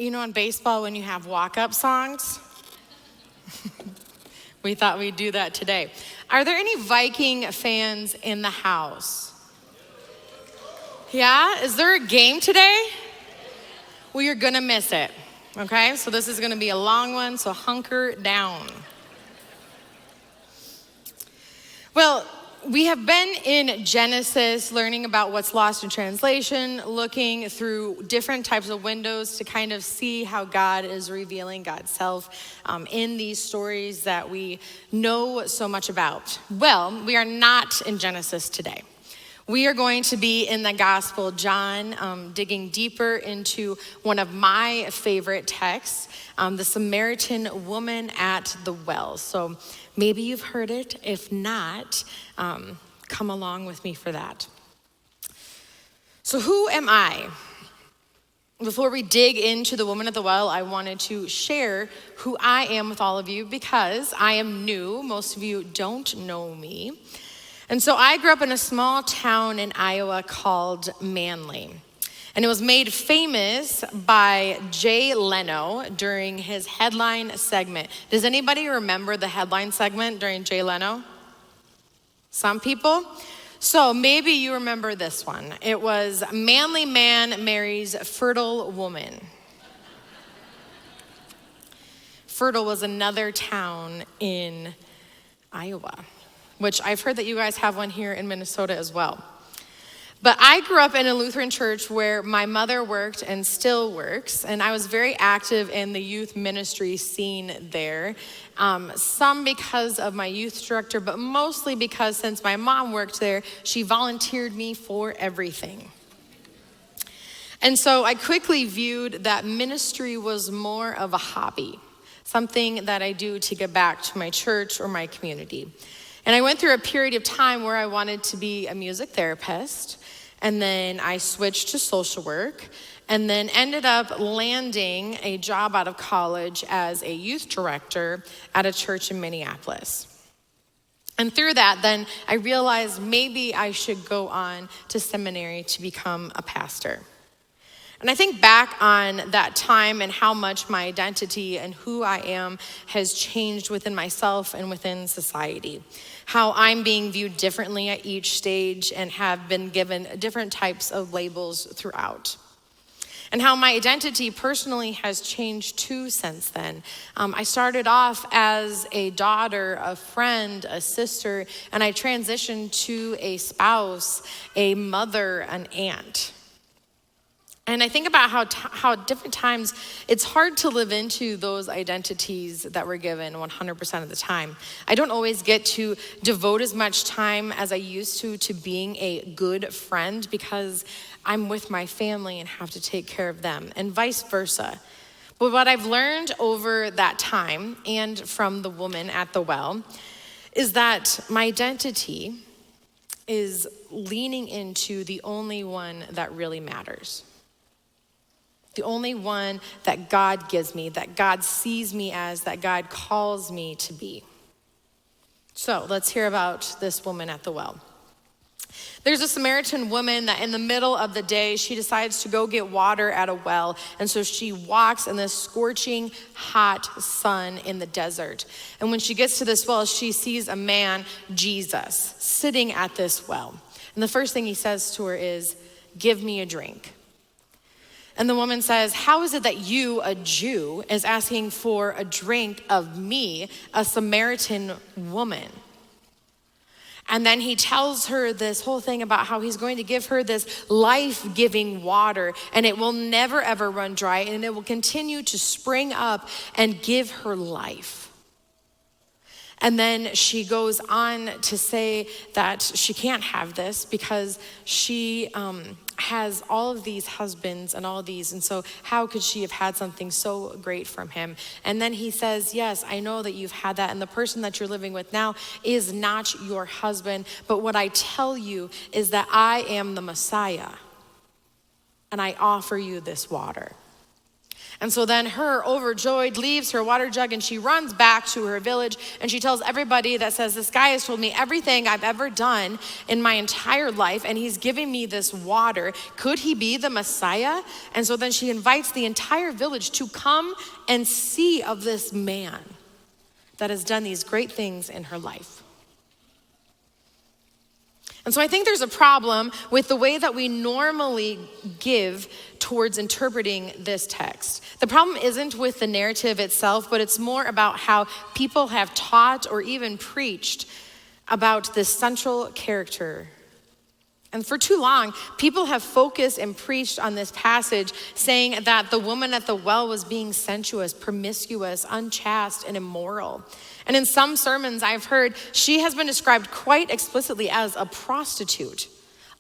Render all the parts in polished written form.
in baseball when you have walk-up songs? We thought we'd do that today. Are there any Viking fans in the house? Yeah? Is there a game today? Well, you're gonna miss it, okay? So this is gonna be a long one, so hunker down. Well, we have been in Genesis learning about what's lost in translation, looking through different types of windows to kind of see how God is revealing God's self in these stories that we know so much about. Well, we are not in Genesis today. We are going to be in the Gospel of John, digging deeper into one of my favorite texts, the Samaritan woman at the well. So maybe you've heard it. If not, come along with me for that. So who am I? Before we dig into the woman at the well, I wanted to share who I am with all of you because I am new. Most of you don't know me. And so I grew up in a small town in Iowa called Manly. And it was made famous by Jay Leno during his headline segment. Does anybody remember the headline segment during Jay Leno? Some people? So maybe you remember this one. It was Manly Man Marries Fertile Woman. Fertile was another town in Iowa, which I've heard that you guys have one here in Minnesota as well. But I grew up in a Lutheran church where my mother worked and still works, and I was very active in the youth ministry scene there. Some because of my youth director, but mostly because since my mom worked there, she volunteered me for everything. And so I quickly viewed that ministry was more of a hobby, something that I do to give back to my church or my community. And I went through a period of time where I wanted to be a music therapist, and then I switched to social work, and then ended up landing a job out of college as a youth director at a church in Minneapolis. And through that, then I realized maybe I should go on to seminary to become a pastor. And I think back on that time and how much my identity and who I am has changed within myself and within society. How I'm being viewed differently at each stage and have been given different types of labels throughout. And how my identity personally has changed too since then. I started off as a daughter, a friend, a sister, and I transitioned to a spouse, a mother, an aunt. And I think about how different times it's hard to live into those identities that we're given 100% of the time. I don't always get to devote as much time as I used to being a good friend because I'm with my family and have to take care of them, and vice versa. But what I've learned over that time and from the woman at the well is that my identity is leaning into the only one that really matters. The only one that God gives me, that God sees me as, that God calls me to be. So let's hear about this woman at the well. There's a Samaritan woman that in the middle of the day, she decides to go get water at a well. And so she walks in this scorching hot sun in the desert. And when she gets to this well, she sees a man, Jesus, sitting at this well. And the first thing he says to her is, "Give me a drink." And the woman says, "How is it that you, a Jew, is asking for a drink of me, a Samaritan woman?" And then he tells her this whole thing about how he's going to give her this life-giving water, and it will never ever run dry, and it will continue to spring up and give her life. And then she goes on to say that she can't have this because she has all of these husbands and all of these, and so how could she have had something so great from him? And then he says, "Yes, I know that you've had that, and the person that you're living with now is not your husband, but what I tell you is that I am the Messiah, and I offer you this water." And so then her, overjoyed, leaves her water jug and she runs back to her village and she tells everybody that says, this guy has told me everything I've ever done in my entire life and he's giving me this water. Could he be the Messiah? And so then she invites the entire village to come and see of this man that has done these great things in her life. And so I think there's a problem with the way that we normally give towards interpreting this text. The problem isn't with the narrative itself, but it's more about how people have taught or even preached about this central character. And for too long, people have focused and preached on this passage saying that the woman at the well was being sensuous, promiscuous, unchaste, and immoral. And in some sermons I've heard, she has been described quite explicitly as a prostitute,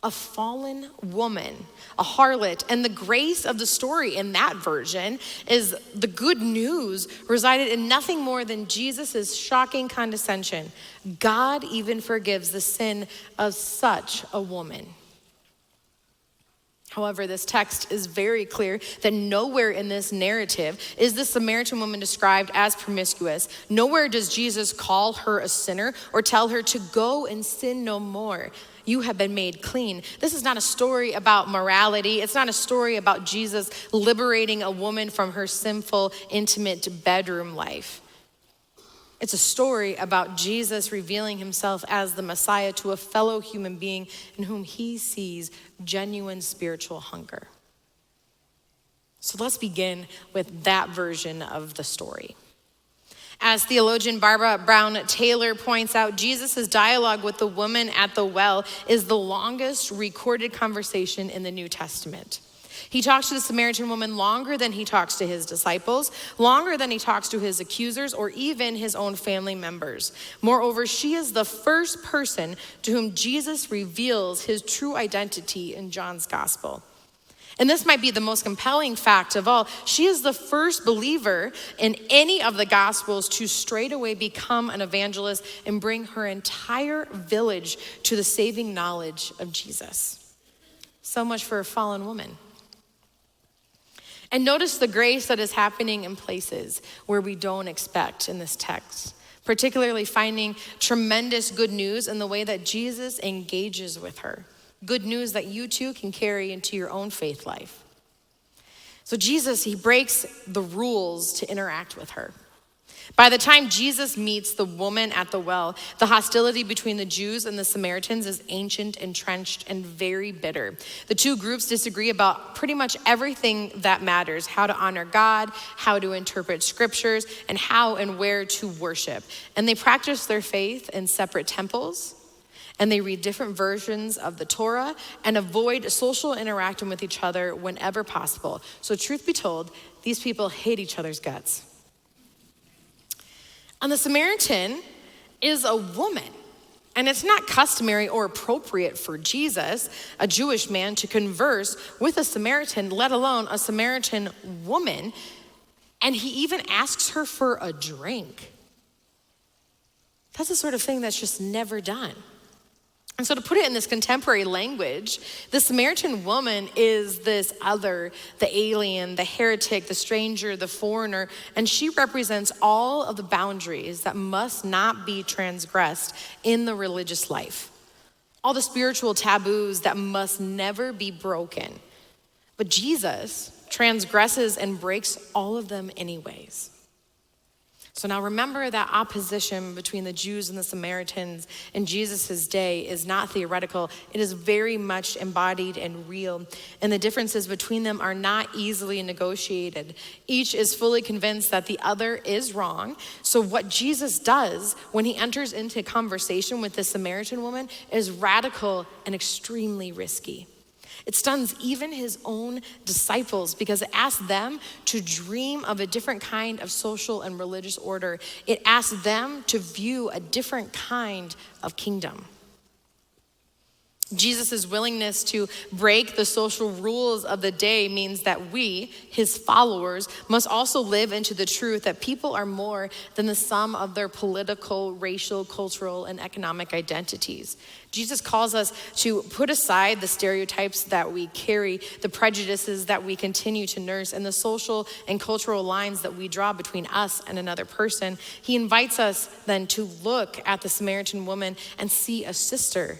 a fallen woman, a harlot. And the grace of the story in that version is the good news resided in nothing more than Jesus' shocking condescension. God even forgives the sin of such a woman. However, this text is very clear that nowhere in this narrative is the Samaritan woman described as promiscuous. Nowhere does Jesus call her a sinner or tell her to go and sin no more. You have been made clean. This is not a story about morality. It's not a story about Jesus liberating a woman from her sinful, intimate bedroom life. It's a story about Jesus revealing himself as the Messiah to a fellow human being in whom he sees genuine spiritual hunger. So let's begin with that version of the story. As theologian Barbara Brown Taylor points out, Jesus' dialogue with the woman at the well is the longest recorded conversation in the New Testament. He talks to the Samaritan woman longer than he talks to his disciples, longer than he talks to his accusers or even his own family members. Moreover, she is the first person to whom Jesus reveals his true identity in John's gospel. And this might be the most compelling fact of all. She is the first believer in any of the gospels to straightaway become an evangelist and bring her entire village to the saving knowledge of Jesus. So much for a fallen woman. And notice the grace that is happening in places where we don't expect in this text, particularly finding tremendous good news in the way that Jesus engages with her. Good news that you too can carry into your own faith life. So Jesus, he breaks the rules to interact with her. By the time Jesus meets the woman at the well, the hostility between the Jews and the Samaritans is ancient, entrenched, and very bitter. The two groups disagree about pretty much everything that matters: how to honor God, how to interpret scriptures, and how and where to worship. And they practice their faith in separate temples, and they read different versions of the Torah and avoid social interaction with each other whenever possible. So truth be told, these people hate each other's guts. And the Samaritan is a woman. And it's not customary or appropriate for Jesus, a Jewish man, to converse with a Samaritan, let alone a Samaritan woman. And he even asks her for a drink. That's the sort of thing that's just never done. And so to put it in this contemporary language, the Samaritan woman is this other, the alien, the heretic, the stranger, the foreigner, and she represents all of the boundaries that must not be transgressed in the religious life. All the spiritual taboos that must never be broken. But Jesus transgresses and breaks all of them anyways. So now remember that opposition between the Jews and the Samaritans in Jesus' day is not theoretical. It is very much embodied and real. And the differences between them are not easily negotiated. Each is fully convinced that the other is wrong. So what Jesus does when he enters into conversation with the Samaritan woman is radical and extremely risky. It stuns even his own disciples because it asks them to dream of a different kind of social and religious order. It asks them to view a different kind of kingdom. Jesus' willingness to break the social rules of the day means that we, his followers, must also live into the truth that people are more than the sum of their political, racial, cultural, and economic identities. Jesus calls us to put aside the stereotypes that we carry, the prejudices that we continue to nurse, and the social and cultural lines that we draw between us and another person. He invites us then to look at the Samaritan woman and see a sister,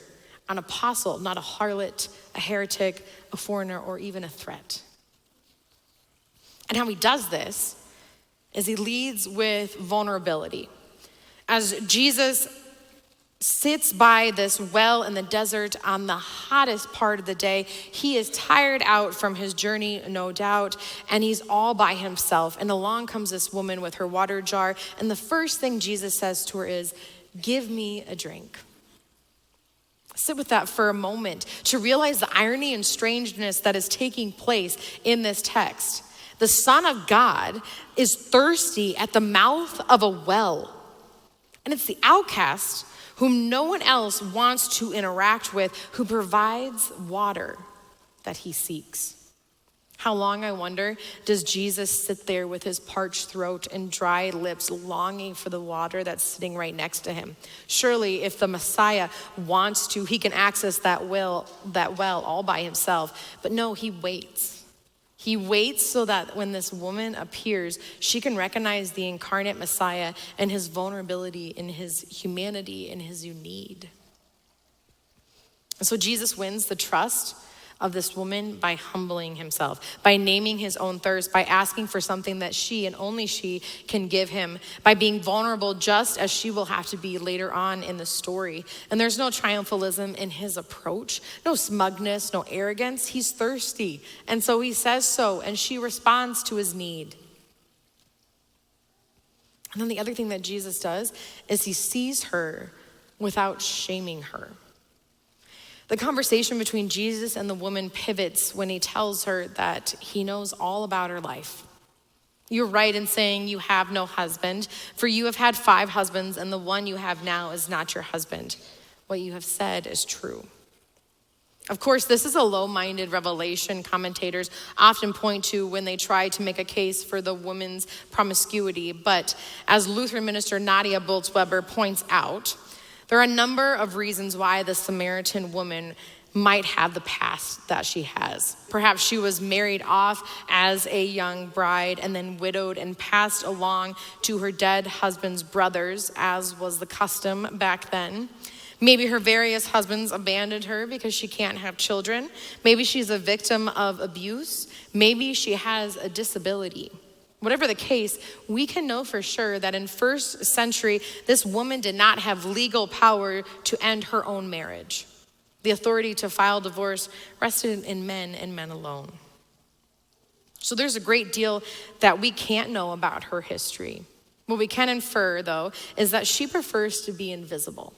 an apostle, not a harlot, a heretic, a foreigner, or even a threat. And how he does this is he leads with vulnerability. As Jesus sits by this well in the desert on the hottest part of the day, he is tired out from his journey, no doubt, and he's all by himself. And along comes this woman with her water jar, and the first thing Jesus says to her is, "Give me a drink." Sit with that for a moment to realize the irony and strangeness that is taking place in this text. The Son of God is thirsty at the mouth of a well. And it's the outcast whom no one else wants to interact with who provides water that he seeks. How long, I wonder, does Jesus sit there with his parched throat and dry lips, longing for the water that's sitting right next to him? Surely, if the Messiah wants to, he can access that well all by himself. But no, he waits. He waits so that when this woman appears, she can recognize the incarnate Messiah and his vulnerability, in his humanity, in his need. And so Jesus wins the trust of this woman by humbling himself, by naming his own thirst, by asking for something that she and only she can give him, by being vulnerable just as she will have to be later on in the story. And there's no triumphalism in his approach, no smugness, no arrogance. He's thirsty. And so he says so, and she responds to his need. And then the other thing that Jesus does is he sees her without shaming her. The conversation between Jesus and the woman pivots when he tells her that he knows all about her life. You're right in saying you have no husband, for you have had 5 husbands, and the one you have now is not your husband. What you have said is true. Of course, this is a low-minded revelation commentators often point to when they try to make a case for the woman's promiscuity. But as Lutheran minister Nadia Bolz-Weber points out, there are a number of reasons why the Samaritan woman might have the past that she has. Perhaps she was married off as a young bride and then widowed and passed along to her dead husband's brothers, as was the custom back then. Maybe her various husbands abandoned her because she can't have children. Maybe she's a victim of abuse. Maybe she has a disability. Whatever the case, we can know for sure that in first century, this woman did not have legal power to end her own marriage. The authority to file divorce rested in men and men alone. So there's a great deal that we can't know about her history. What we can infer, though, is that she prefers to be invisible.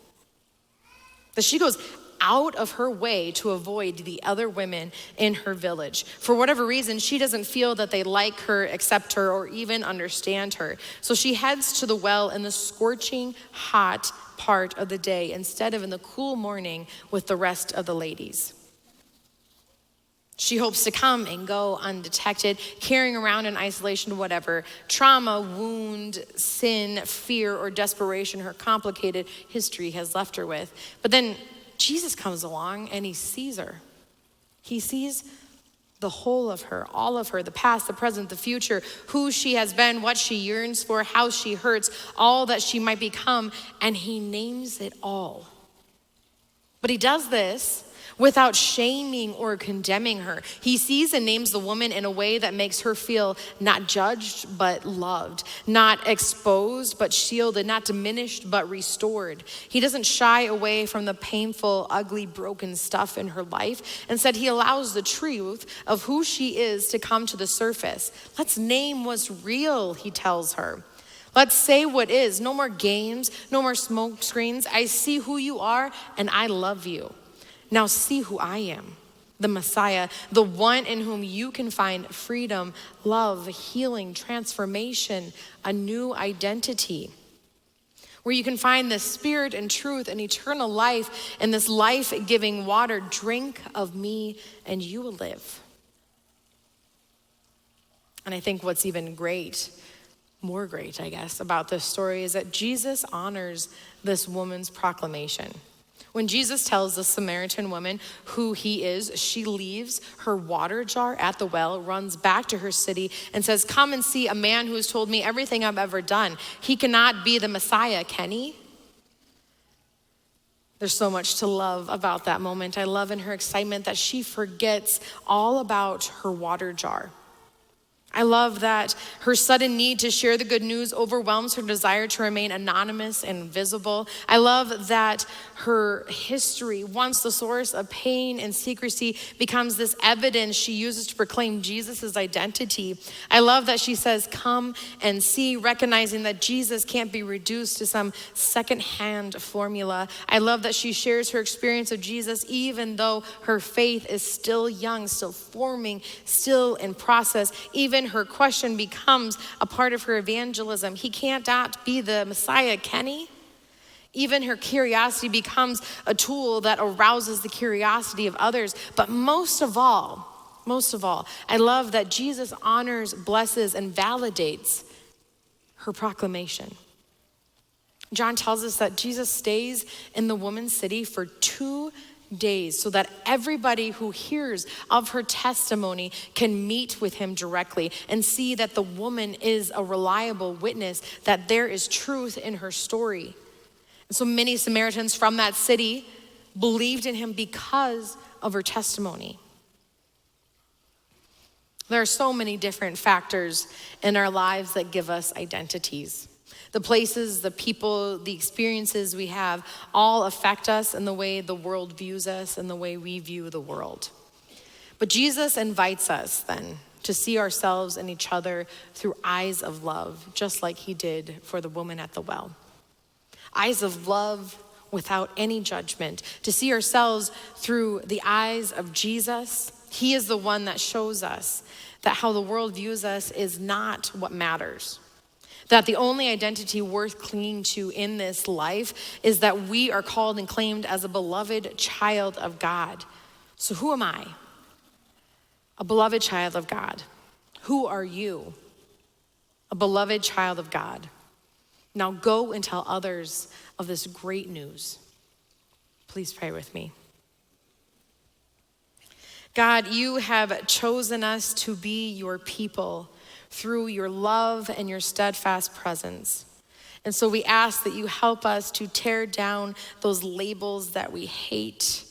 That she goes out of her way to avoid the other women in her village. For whatever reason, she doesn't feel that they like her, accept her, or even understand her. So she heads to the well in the scorching hot part of the day instead of in the cool morning with the rest of the ladies. She hopes to come and go undetected, carrying around in isolation whatever trauma, wound, sin, fear, or desperation her complicated history has left her with. But then Jesus comes along and he sees her. He sees the whole of her, all of her, the past, the present, the future, who she has been, what she yearns for, how she hurts, all that she might become, and he names it all. But he does this without shaming or condemning her. He sees and names the woman in a way that makes her feel not judged, but loved, not exposed, but shielded, not diminished, but restored. He doesn't shy away from the painful, ugly, broken stuff in her life. Instead, he allows the truth of who she is to come to the surface. Let's name what's real, he tells her. Let's say what is. No more games, no more smoke screens. I see who you are and I love you. Now see who I am, the Messiah, the one in whom you can find freedom, love, healing, transformation, a new identity. where you can find this spirit and truth and eternal life and this life-giving water. Drink of me and you will live. And I think what's even more great, I guess, about this story is that Jesus honors this woman's proclamation. When Jesus tells the Samaritan woman who he is, she leaves her water jar at the well, runs back to her city, and says, "Come and see a man who has told me everything I've ever done. He cannot be the Messiah, can he?" There's so much to love about that moment. I love in her excitement that she forgets all about her water jar. I love that her sudden need to share the good news overwhelms her desire to remain anonymous and invisible. I love that her history, once the source of pain and secrecy, becomes this evidence she uses to proclaim Jesus' identity. I love that she says, "Come and see," recognizing that Jesus can't be reduced to some secondhand formula. I love that she shares her experience of Jesus even though her faith is still young, still forming, still in process. Even her question becomes a part of her evangelism. He can't not be the Messiah, can he? Even her curiosity becomes a tool that arouses the curiosity of others. But most of all, I love that Jesus honors, blesses, and validates her proclamation. John tells us that Jesus stays in the woman's city for 2 days so that everybody who hears of her testimony can meet with him directly and see that the woman is a reliable witness, that there is truth in her story. And so many Samaritans from that city believed in him because of her testimony. There are so many different factors in our lives that give us identities. The places, the people, the experiences we have all affect us in the way the world views us and the way we view the world. But Jesus invites us then to see ourselves and each other through eyes of love, just like he did for the woman at the well. Eyes of love without any judgment, to see ourselves through the eyes of Jesus. He is the one that shows us that how the world views us is not what matters. That the only identity worth clinging to in this life is that we are called and claimed as a beloved child of God. So who am I? A beloved child of God. Who are you? A beloved child of God. Now go and tell others of this great news. Please pray with me. God, you have chosen us to be your people through your love and your steadfast presence. And so we ask that you help us to tear down those labels that we hate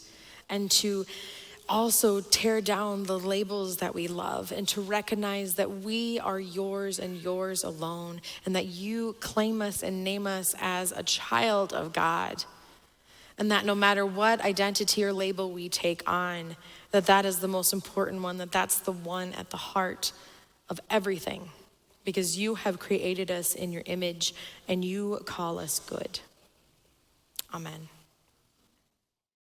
and to also tear down the labels that we love and to recognize that we are yours and yours alone and that you claim us and name us as a child of God. And that no matter what identity or label we take on, that is the most important one, that's the one at the heart of everything, because you have created us in your image and you call us good. Amen.